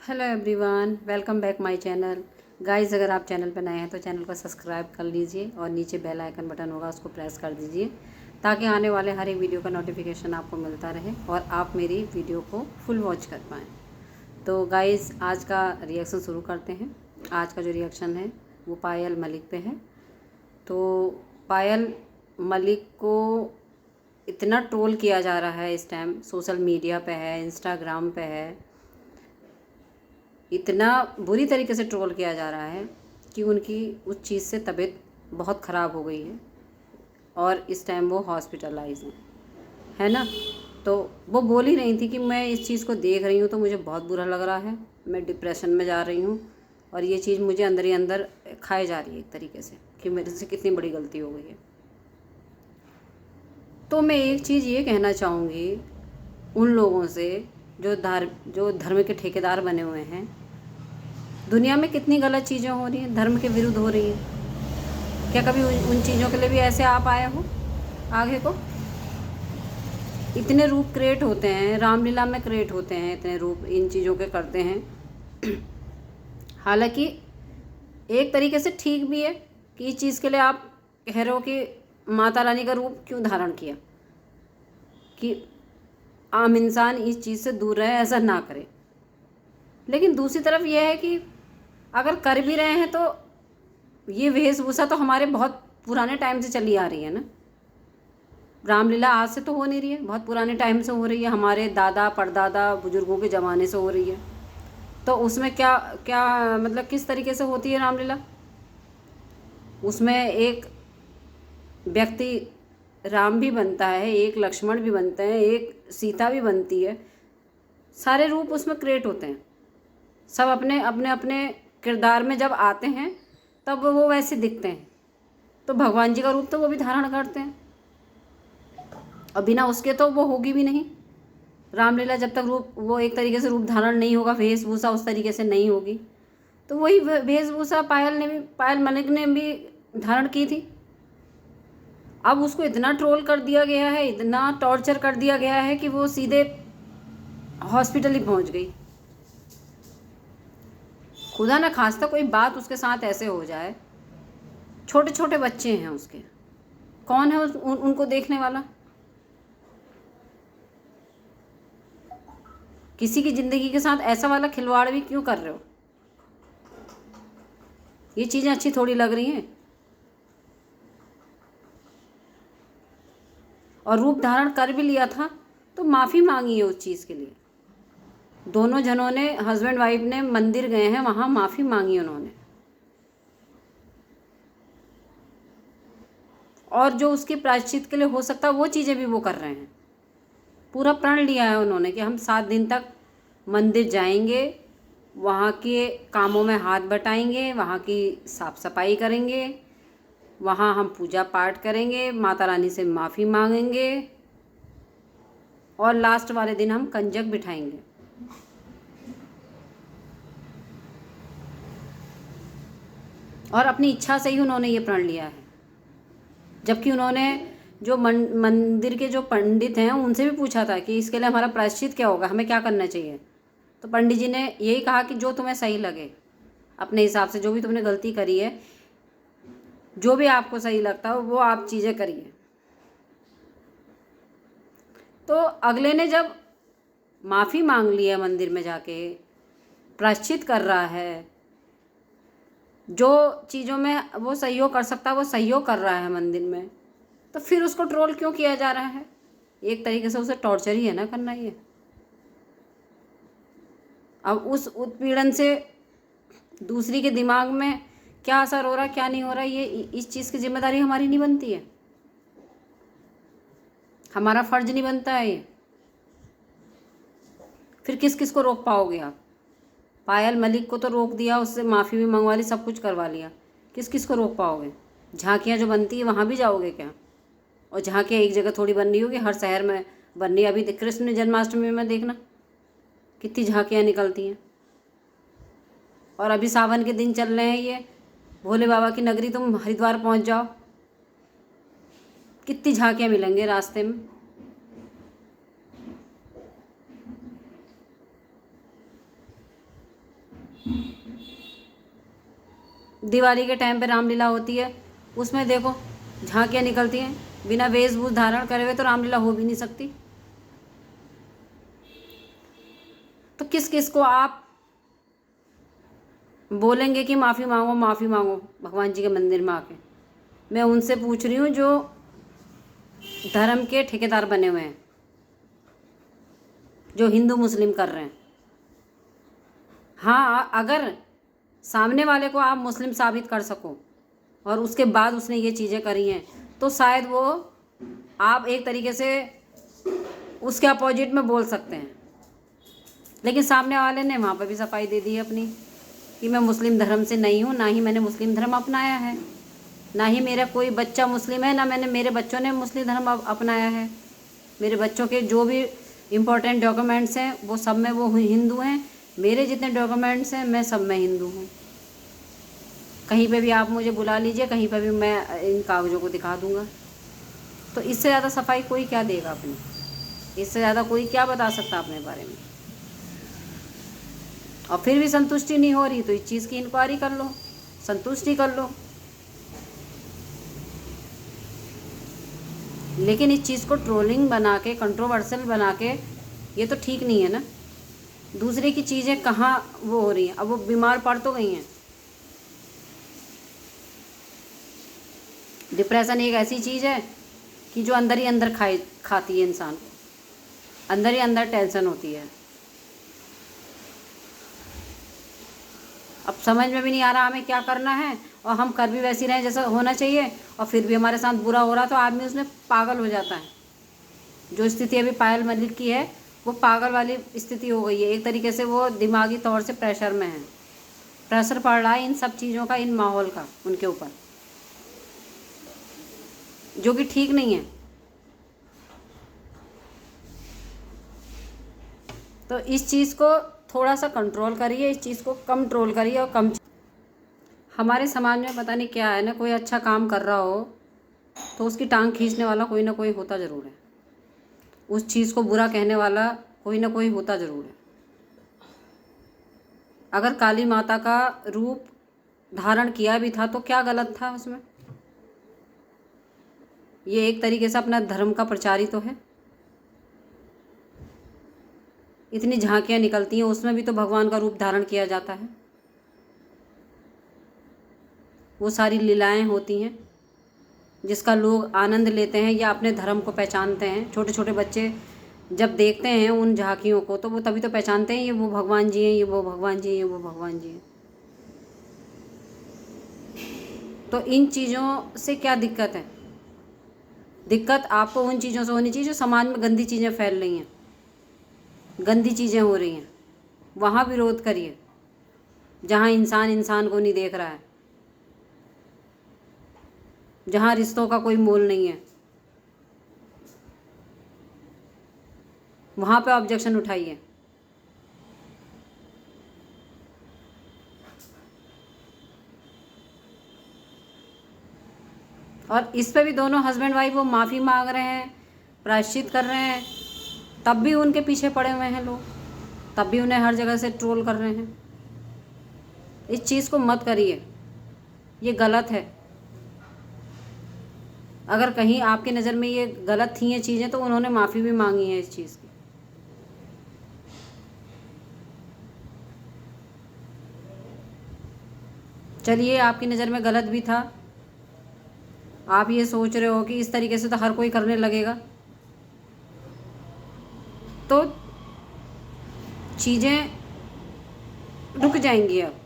Hello everyone, welcome back my channel. Guys, अगर आप channel पर नए हैं तो चैनल को सब्सक्राइब कर लीजिए और नीचे बेल आइकन बटन होगा, उसको प्रेस कर दीजिए ताकि आने वाले हर एक वीडियो का नोटिफिकेशन आपको मिलता रहे और आप मेरी वीडियो को फुल वॉच कर पाएँ। तो गाइस, आज का रिएक्शन शुरू करते हैं। आज का जो रिएक्शन है वो पायल मलिक पे है। तो पायल मलिक को इतना ट्रोल किया जा रहा है इस टाइम, सोशल मीडिया पे है, इंस्टाग्राम पे है, इतना बुरी तरीके से ट्रोल किया जा रहा है कि उनकी उस चीज़ से तबीयत बहुत ख़राब हो गई है और इस टाइम वो हॉस्पिटलाइज हैं, है ना। तो वो बोल ही रही थी कि मैं इस चीज़ को देख रही हूँ तो मुझे बहुत बुरा लग रहा है, मैं डिप्रेशन में जा रही हूँ और ये चीज़ मुझे अंदर ही अंदर खाए जा रही है एक तरीके से कि मेरे से कितनी बड़ी गलती हो गई है। तो मैं एक चीज़ ये कहना चाहूँगी उन लोगों से जो धर्म के ठेकेदार बने हुए हैं। दुनिया में कितनी गलत चीज़ें हो रही हैं, धर्म के विरुद्ध हो रही हैं। क्या कभी उन चीज़ों के लिए भी ऐसे आप आए हो आगे को? इतने रूप क्रिएट होते हैं, रामलीला में क्रिएट होते हैं, इतने रूप इन चीज़ों के करते हैं। हालांकि एक तरीके से ठीक भी है कि इस चीज़ के लिए आप कह रहे हो कि माता रानी का रूप क्यों धारण किया, कि आम इंसान इस चीज़ से दूर रहे, ऐसा ना करे। लेकिन दूसरी तरफ यह है कि अगर कर भी रहे हैं तो ये वेशभूषा तो हमारे बहुत पुराने टाइम से चली आ रही है ना। रामलीला आज से तो हो नहीं रही है, बहुत पुराने टाइम से हो रही है, हमारे दादा परदादा बुजुर्गों के ज़माने से हो रही है। तो उसमें क्या क्या मतलब किस तरीके से होती है रामलीला? उसमें एक व्यक्ति राम भी बनता है, एक लक्ष्मण भी बनते हैं, एक सीता भी बनती है। सारे रूप उसमें क्रिएट होते हैं, सब अपने अपने अपने किरदार में जब आते हैं तब वो वैसे दिखते हैं। तो भगवान जी का रूप तो वो भी धारण करते हैं और बिना उसके तो वो होगी भी नहीं रामलीला। जब तक रूप वो एक तरीके से रूप धारण नहीं होगा, वेशभूषा उस तरीके से नहीं होगी, तो वही वेशभूषा पायल मलिक ने भी धारण की थी। अब उसको इतना ट्रोल कर दिया गया है, इतना टॉर्चर कर दिया गया है कि वो सीधे हॉस्पिटल ही पहुंच गई। खुदा न खास्ता कोई बात उसके साथ ऐसे हो जाए, छोटे छोटे बच्चे हैं उसके, कौन है उनको देखने वाला? किसी की ज़िंदगी के साथ ऐसा वाला खिलवाड़ भी क्यों कर रहे हो? ये चीज़ें अच्छी थोड़ी लग रही हैं। और रूप धारण कर भी लिया था तो माफ़ी मांगी है उस चीज़ के लिए। दोनों जनों ने, हस्बैंड वाइफ ने मंदिर गए हैं, वहाँ माफ़ी मांगी उन्होंने, और जो उसके प्रायश्चित के लिए हो सकता है वो चीज़ें भी वो कर रहे हैं। पूरा प्रण लिया है उन्होंने कि हम 7 दिन तक मंदिर जाएंगे, वहाँ के कामों में हाथ बटाएंगे, वहाँ की साफ़ सफाई करेंगे, वहाँ हम पूजा पाठ करेंगे, माता रानी से माफ़ी मांगेंगे और लास्ट वाले दिन हम कंजक बिठाएंगे। और अपनी इच्छा से ही उन्होंने ये प्रण लिया है। जबकि उन्होंने जो मंदिर के जो पंडित हैं उनसे भी पूछा था कि इसके लिए हमारा प्रायश्चित क्या होगा, हमें क्या करना चाहिए। तो पंडित जी ने यही कहा कि जो तुम्हें सही लगे, अपने हिसाब से जो भी तुमने गलती करी है, जो भी आपको सही लगता हो वो आप चीज़ें करिए। तो अगले ने जब माफ़ी मांग ली है, मंदिर में जाके प्रायश्चित कर रहा है, जो चीज़ों में वो सहयोग कर सकता है वो सहयोग कर रहा है मंदिर में, तो फिर उसको ट्रोल क्यों किया जा रहा है? एक तरीके से उसे टॉर्चर ही है ना करना ये। अब उस उत्पीड़न से दूसरी के दिमाग में क्या असर हो रहा है, क्या नहीं हो रहा है, ये इस चीज़ की जिम्मेदारी हमारी नहीं बनती है, हमारा फ़र्ज नहीं बनता है ये। फिर किस किस को रोक पाओगे आप? पायल मलिक को तो रोक दिया, उससे माफ़ी भी मंगवा ली, सब कुछ करवा लिया, किस किस को रोक पाओगे? झांकियाँ जो बनती है वहाँ भी जाओगे क्या? और झांकियाँ एक जगह थोड़ी बन रही होगी, हर शहर में बन रही है। अभी कृष्ण जन्माष्टमी में देखना कितनी झांकियाँ निकलती हैं। और अभी सावन के दिन चल रहे हैं, ये भोले बाबा की नगरी, तुम हरिद्वार पहुंच जाओ, कितनी झांकियाँ मिलेंगे रास्ते में। दिवाली के टाइम पे रामलीला होती है, उसमें देखो झांकियाँ निकलती हैं, बिना वेशभूष धारण करे हुए तो रामलीला हो भी नहीं सकती। तो किस किस को आप बोलेंगे कि माफ़ी मांगो माफ़ी मांगो भगवान जी के मंदिर में आके? मैं उनसे पूछ रही हूँ जो धर्म के ठेकेदार बने हुए हैं, जो हिंदू मुस्लिम कर रहे हैं। हाँ, अगर सामने वाले को आप मुस्लिम साबित कर सको और उसके बाद उसने ये चीज़ें करी हैं, तो शायद वो आप एक तरीके से उसके अपोजिट में बोल सकते हैं। लेकिन सामने वाले ने वहाँ पर भी सफाई दे दी है अपनी कि मैं मुस्लिम धर्म से नहीं हूँ, ना ही मैंने मुस्लिम धर्म अपनाया है, ना ही मेरा कोई बच्चा मुस्लिम है, ना मेरे बच्चों ने मुस्लिम धर्म अपनाया है। मेरे बच्चों के जो भी इम्पोर्टेंट डॉक्यूमेंट्स हैं वो सब में वो हिंदू हैं। मेरे जितने डॉक्यूमेंट्स हैं मैं सब में हिंदू हूँ। कहीं पे भी आप मुझे बुला लीजिए, कहीं पे भी मैं इन कागज़ों को दिखा दूँगा। तो इससे ज़्यादा सफाई कोई क्या देगा अपनी? इससे ज़्यादा कोई क्या बता सकता अपने बारे में? और फिर भी संतुष्टि नहीं हो रही तो इस चीज़ की इंक्वायरी कर लो, संतुष्टि कर लो। लेकिन इस चीज़ को ट्रोलिंग बना के, कंट्रोवर्शियल बना के, ये तो ठीक नहीं है ना। दूसरे की चीज़ें कहाँ वो हो रही हैं? अब वो बीमार पड़ तो गई हैं। डिप्रेशन एक ऐसी चीज़ है कि जो अंदर ही अंदर खाती है इंसान को, अंदर ही अंदर टेंशन होती है। अब समझ में भी नहीं आ रहा हमें क्या करना है, और हम कर भी वैसी रहे जैसा होना चाहिए, और फिर भी हमारे साथ बुरा हो रहा तो आदमी उसमें पागल हो जाता है। जो स्थिति अभी पायल मलिक की है वो पागल वाली स्थिति हो गई है। एक तरीके से वो दिमागी तौर से प्रेशर में है, प्रेशर पड़ रहा है इन सब चीज़ों का, इन माहौल का उनके ऊपर, जो कि ठीक नहीं है। तो इस चीज़ को थोड़ा सा कंट्रोल करिए, इस चीज़ को कम ट्रोल करिए। और कम, हमारे समाज में पता नहीं क्या है ना, कोई अच्छा काम कर रहा हो तो उसकी टांग खींचने वाला कोई ना कोई होता ज़रूर है, उस चीज़ को बुरा कहने वाला कोई ना कोई होता ज़रूर है। अगर काली माता का रूप धारण किया भी था तो क्या गलत था उसमें? ये एक तरीके से अपना धर्म का प्रचार ही तो है। इतनी झांकियाँ निकलती हैं, उसमें भी तो भगवान का रूप धारण किया जाता है। वो सारी लीलाएं होती हैं जिसका लोग आनंद लेते हैं या अपने धर्म को पहचानते हैं। छोटे छोटे बच्चे जब देखते हैं उन झांकियों को तो वो तभी तो पहचानते हैं ये वो भगवान जी हैं, ये वो भगवान जी हैं, ये वो भगवान जी हैं। तो इन चीज़ों से क्या दिक्कत है? दिक्कत आपको उन चीज़ों से होनी चाहिए जो समाज में गंदी चीज़ें फैल रही हैं, गंदी चीज़ें हो रही हैं, वहाँ विरोध करिए। जहाँ इंसान इंसान को नहीं देख रहा है, जहाँ रिश्तों का कोई मोल नहीं है, वहाँ पे ऑब्जेक्शन उठाइए। और इस पे भी दोनों हस्बैंड वाइफ वो माफ़ी मांग रहे हैं, प्रायश्चित कर रहे हैं, तब भी उनके पीछे पड़े हुए हैं लोग, तब भी उन्हें हर जगह से ट्रोल कर रहे हैं। इस चीज़ को मत करिए, ये गलत है। अगर कहीं आपकी नज़र में ये गलत थी ये चीज़ें तो उन्होंने माफ़ी भी मांगी है इस चीज़ की। चलिए, आपकी नज़र में गलत भी था, आप ये सोच रहे हो कि इस तरीके से तो हर कोई करने लगेगा, तो चीज़ें रुक जाएंगी, अब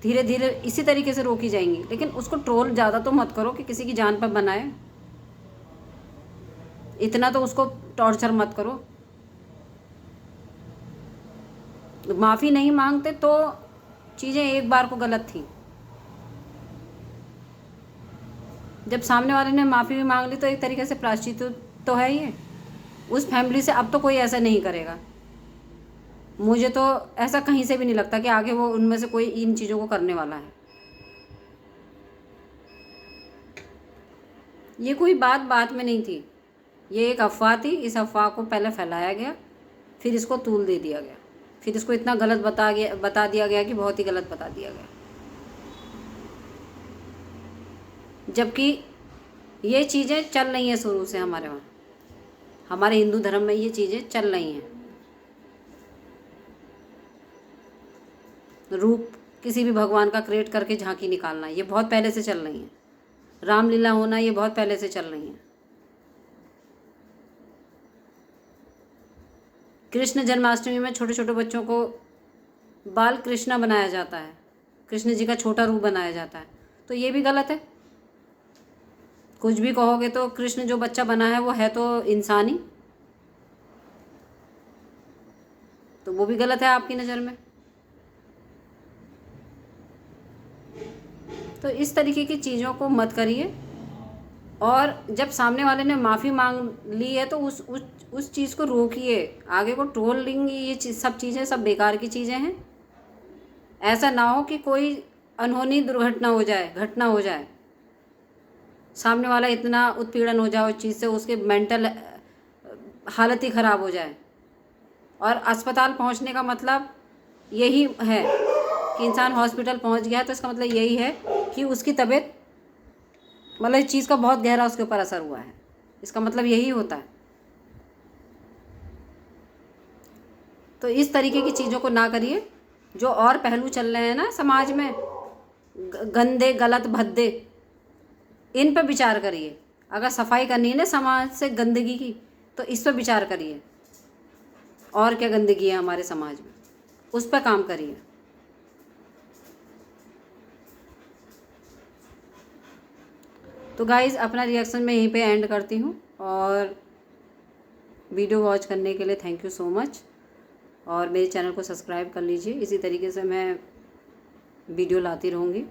धीरे धीरे इसी तरीके से रोकी जाएंगी। लेकिन उसको ट्रोल ज़्यादा तो मत करो कि किसी की जान पर बनाए, इतना तो उसको टॉर्चर मत करो। माफ़ी नहीं मांगते तो चीज़ें एक बार को गलत थी, जब सामने वाले ने माफ़ी भी मांग ली तो एक तरीके से प्रायश्चित तो है ये। उस फैमिली से अब तो कोई ऐसा नहीं करेगा। मुझे तो ऐसा कहीं से भी नहीं लगता कि आगे वो उनमें से कोई इन चीज़ों को करने वाला है। ये कोई बात में नहीं थी, ये एक अफवाह थी। इस अफवाह को पहले फैलाया गया, फिर इसको तूल दे दिया गया। फिर इसको इतना गलत बता दिया गया कि बहुत ही गलत बता दिया गया, जबकि ये चीज़ें चल रही हैं शुरू से हमारे वहाँ, हमारे हिंदू धर्म में ये चीज़ें चल रही हैं। रूप किसी भी भगवान का क्रिएट करके झांकी निकालना, ये बहुत पहले से चल रही हैं। रामलीला होना, ये बहुत पहले से चल रही हैं। कृष्ण जन्माष्टमी में छोटे छोटे बच्चों को बाल कृष्णा बनाया जाता है, कृष्ण जी का छोटा रूप बनाया जाता है, तो ये भी गलत है। कुछ भी कहोगे तो कृष्ण जो बच्चा बना है वो है तो इंसान ही, तो वो भी गलत है आपकी नज़र में। तो इस तरीके की चीज़ों को मत करिए। और जब सामने वाले ने माफ़ी मांग ली है तो उस चीज़ को रोकिए। आगे को ट्रोलिंग, ये सब चीज़ें सब बेकार की चीज़ें हैं। ऐसा ना हो कि कोई अनहोनी दुर्घटना हो जाए, घटना हो जाए, सामने वाला इतना उत्पीड़न हो जाए उस चीज़ से, उसके मेंटल हालत ही ख़राब हो जाए। और अस्पताल पहुंचने का मतलब यही है कि इंसान हॉस्पिटल पहुंच गया है, तो इसका मतलब यही है कि उसकी तबीयत, मतलब इस चीज़ का बहुत गहरा उसके ऊपर असर हुआ है, इसका मतलब यही होता है। तो इस तरीके की चीज़ों को ना करिए। जो और पहलू चल रहे हैं ना समाज में, गंदे गलत भद्दे, इन पर विचार करिए। अगर सफाई करनी है ना समाज से गंदगी की, तो इस पर विचार करिए। और क्या गंदगी है हमारे समाज में, उस पर काम करिए। तो गाइज़, अपना रिएक्शन मैं यहीं पे एंड करती हूँ। और वीडियो वॉच करने के लिए थैंक यू सो मच। और मेरे चैनल को सब्सक्राइब कर लीजिए। इसी तरीके से मैं वीडियो लाती रहूँगी।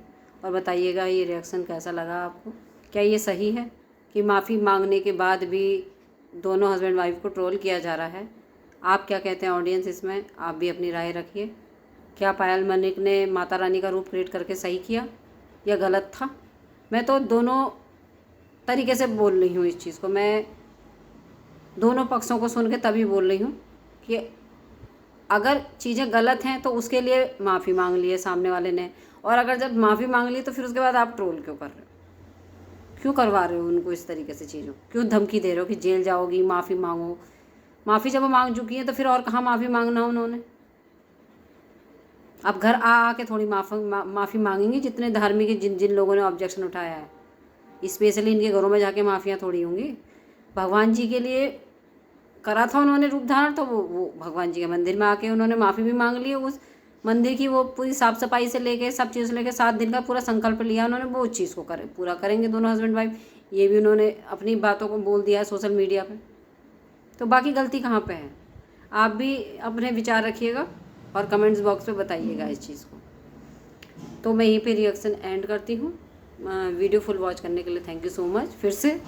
और बताइएगा ये रिएक्शन कैसा लगा आपको। क्या ये सही है कि माफ़ी मांगने के बाद भी दोनों हस्बैंड वाइफ को ट्रोल किया जा रहा है? आप क्या कहते हैं ऑडियंस इसमें? आप भी अपनी राय रखिए। क्या पायल मलिक ने माता रानी का रूप क्रिएट करके सही किया या गलत था? मैं तो दोनों तरीके से बोल रही हूँ इस चीज़ को। मैं दोनों पक्षों को सुन के तभी बोल रही हूँ कि अगर चीज़ें गलत हैं तो उसके लिए माफ़ी मांग ली है सामने वाले ने, और अगर जब माफ़ी मांग ली तो फिर उसके बाद आप ट्रोल क्यों कर रहे हो? क्यों करवा रहे हो उनको इस तरीके से चीज़ों? क्यों धमकी दे रहे हो कि जेल जाओगी, माफ़ी मांगो? माफ़ी जब वो मांग चुकी है तो फिर और कहाँ माफ़ी मांगना उन्होंने? अब घर आके थोड़ी माफ़ी मांगेंगी जितने धार्मिक जिन जिन लोगों ने ऑब्जेक्शन उठाया है। स्पेशली इनके घरों में जाके माफ़ियाँ थोड़ी होंगी। भगवान जी के लिए करा था उन्होंने रूप धारण, तो वो भगवान जी के मंदिर में आके उन्होंने माफ़ी भी मांग ली। उस मंदिर की वो पूरी साफ़ सफाई से लेके सब चीज़ से लेके 7 दिन का पूरा संकल्प लिया उन्होंने, वो चीज़ को पूरा करेंगे दोनों हस्बैंड वाइफ। ये भी उन्होंने अपनी बातों को बोल दिया है सोशल मीडिया पे। तो बाकी गलती कहाँ पे है? आप भी अपने विचार रखिएगा और कमेंट्स बॉक्स में बताइएगा इस चीज़ को। तो मैं यहीं पे रिएक्शन एंड करती हूँ। वीडियो फुल वॉच करने के लिए थैंक यू सो मच फिर से।